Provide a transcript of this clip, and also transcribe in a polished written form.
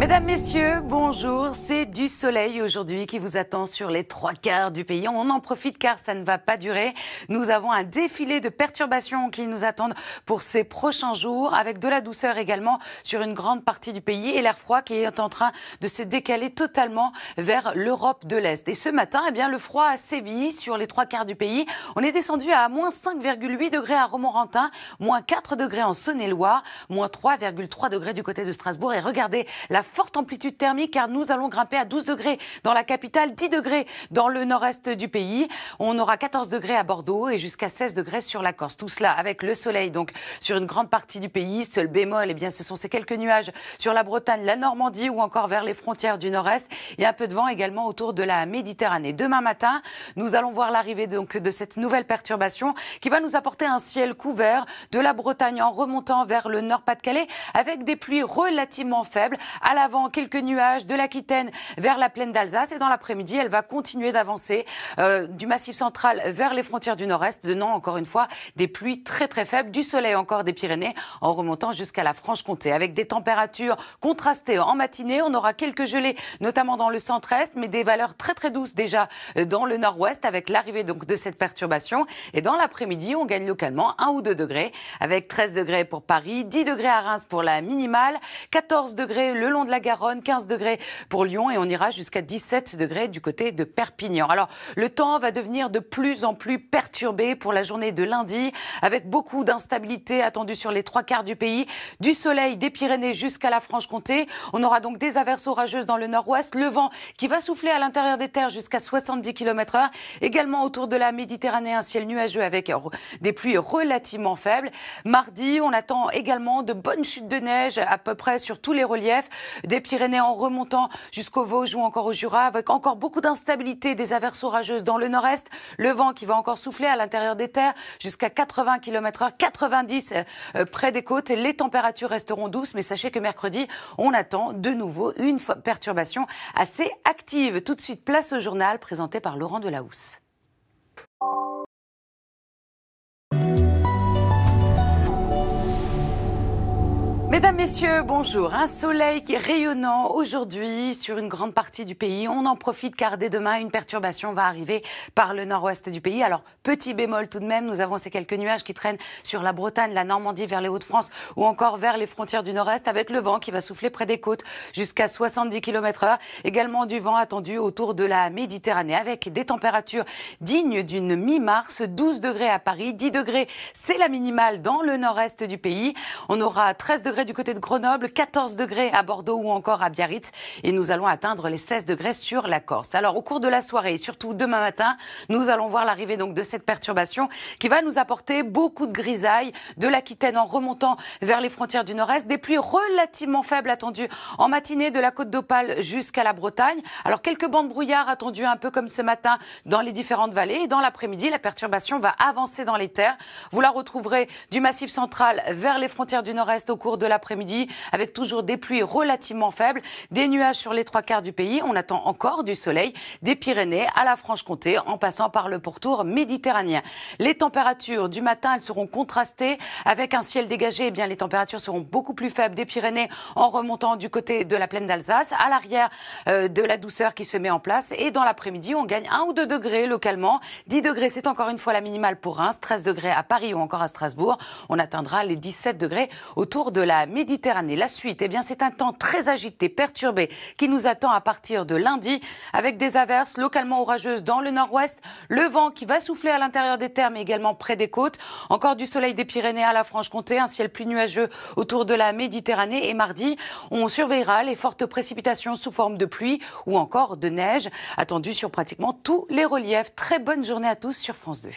Mesdames, Messieurs, bonjour. C'est du soleil aujourd'hui qui vous attend sur les 3/4 du pays. On en profite car ça ne va pas durer. Nous avons un défilé de perturbations qui nous attendent pour ces prochains jours, avec de la douceur également sur une grande partie du pays et l'air froid qui est en train de se décaler totalement vers l'Europe de l'Est. Et ce matin, le froid a sévi sur les 3/4 du pays. On est descendu à moins 5,8 degrés à Romorantin, moins 4 degrés en Saône-et-Loire, moins 3,3 degrés du côté de Strasbourg. Et regardez la forte amplitude thermique car nous allons grimper à 12 degrés dans la capitale, 10 degrés dans le nord-est du pays. On aura 14 degrés à Bordeaux et jusqu'à 16 degrés sur la Corse. Tout cela avec le soleil donc sur une grande partie du pays. Seul bémol, ce sont ces quelques nuages sur la Bretagne, la Normandie ou encore vers les frontières du nord-est. Et un peu de vent également autour de la Méditerranée. Demain matin, nous allons voir l'arrivée donc de cette nouvelle perturbation qui va nous apporter un ciel couvert de la Bretagne en remontant vers le Nord-Pas-de-Calais avec des pluies relativement faibles. À l'avant, quelques nuages de l'Aquitaine vers la plaine d'Alsace et dans l'après-midi, elle va continuer d'avancer du Massif central vers les frontières du nord-est, donnant encore une fois des pluies très très faibles, du soleil encore des Pyrénées en remontant jusqu'à la Franche-Comté. Avec des températures contrastées en matinée, on aura quelques gelées, notamment dans le centre-est, mais des valeurs très très douces déjà dans le nord-ouest avec l'arrivée donc de cette perturbation. Et dans l'après-midi, on gagne localement 1 ou 2 degrés avec 13 degrés pour Paris, 10 degrés à Reims pour la minimale, 14 degrés le long de la Garonne, 15 degrés pour Lyon et on ira jusqu'à 17 degrés du côté de Perpignan. Alors, le temps va devenir de plus en plus perturbé pour la journée de lundi avec beaucoup d'instabilité attendue sur les 3/4 du pays, du soleil des Pyrénées jusqu'à la Franche-Comté. On aura donc des averses orageuses dans le nord-ouest, le vent qui va souffler à l'intérieur des terres jusqu'à 70 km/h. Également autour de la Méditerranée, un ciel nuageux avec des pluies relativement faibles. Mardi, on attend également de bonnes chutes de neige à peu près sur tous les reliefs, des Pyrénées en remontant jusqu'au Vosges ou encore au Jura, avec encore beaucoup d'instabilité, des averses orageuses dans le nord-est, le vent qui va encore souffler à l'intérieur des terres jusqu'à 80 km/h, 90 près des côtes. Les températures resteront douces, mais sachez que mercredi, on attend de nouveau une perturbation assez active. Tout de suite, place au journal présenté par Laurent Delahousse. Mesdames, Messieurs, bonjour. Un soleil qui est rayonnant aujourd'hui sur une grande partie du pays. On en profite car dès demain, une perturbation va arriver par le nord-ouest du pays. Alors, petit bémol tout de même, nous avons ces quelques nuages qui traînent sur la Bretagne, la Normandie, vers les Hauts-de-France ou encore vers les frontières du nord-est avec le vent qui va souffler près des côtes jusqu'à 70 km/h. Également du vent attendu autour de la Méditerranée avec des températures dignes d'une mi-mars. 12 degrés à Paris, 10 degrés, c'est la minimale dans le nord-est du pays. On aura 13 degrés du côté de Grenoble, 14 degrés à Bordeaux ou encore à Biarritz et nous allons atteindre les 16 degrés sur la Corse. Alors au cours de la soirée et surtout demain matin, nous allons voir l'arrivée donc de cette perturbation qui va nous apporter beaucoup de grisailles de l'Aquitaine en remontant vers les frontières du nord-est, des pluies relativement faibles attendues en matinée de la côte d'Opale jusqu'à la Bretagne. Alors quelques bancs de brouillard attendus un peu comme ce matin dans les différentes vallées et dans l'après-midi, la perturbation va avancer dans les terres. Vous la retrouverez du Massif central vers les frontières du nord-est au cours de l'après-midi avec toujours des pluies relativement faibles, des nuages sur les 3/4 du pays. On attend encore du soleil des Pyrénées à la Franche-Comté en passant par le pourtour méditerranéen. Les températures du matin, elles seront contrastées avec un ciel dégagé. Les températures seront beaucoup plus faibles des Pyrénées en remontant du côté de la plaine d'Alsace. À l'arrière, de la douceur qui se met en place et dans l'après-midi, on gagne 1 ou 2 degrés localement. 10 degrés, c'est encore une fois la minimale pour Reims, 13 degrés à Paris ou encore à Strasbourg. On atteindra les 17 degrés autour de la Méditerranée. La suite, c'est un temps très agité, perturbé, qui nous attend à partir de lundi, avec des averses localement orageuses dans le nord-ouest, le vent qui va souffler à l'intérieur des terres, mais également près des côtes, encore du soleil des Pyrénées à la Franche-Comté, un ciel plus nuageux autour de la Méditerranée, et mardi, on surveillera les fortes précipitations sous forme de pluie ou encore de neige, attendues sur pratiquement tous les reliefs. Très bonne journée à tous sur France 2.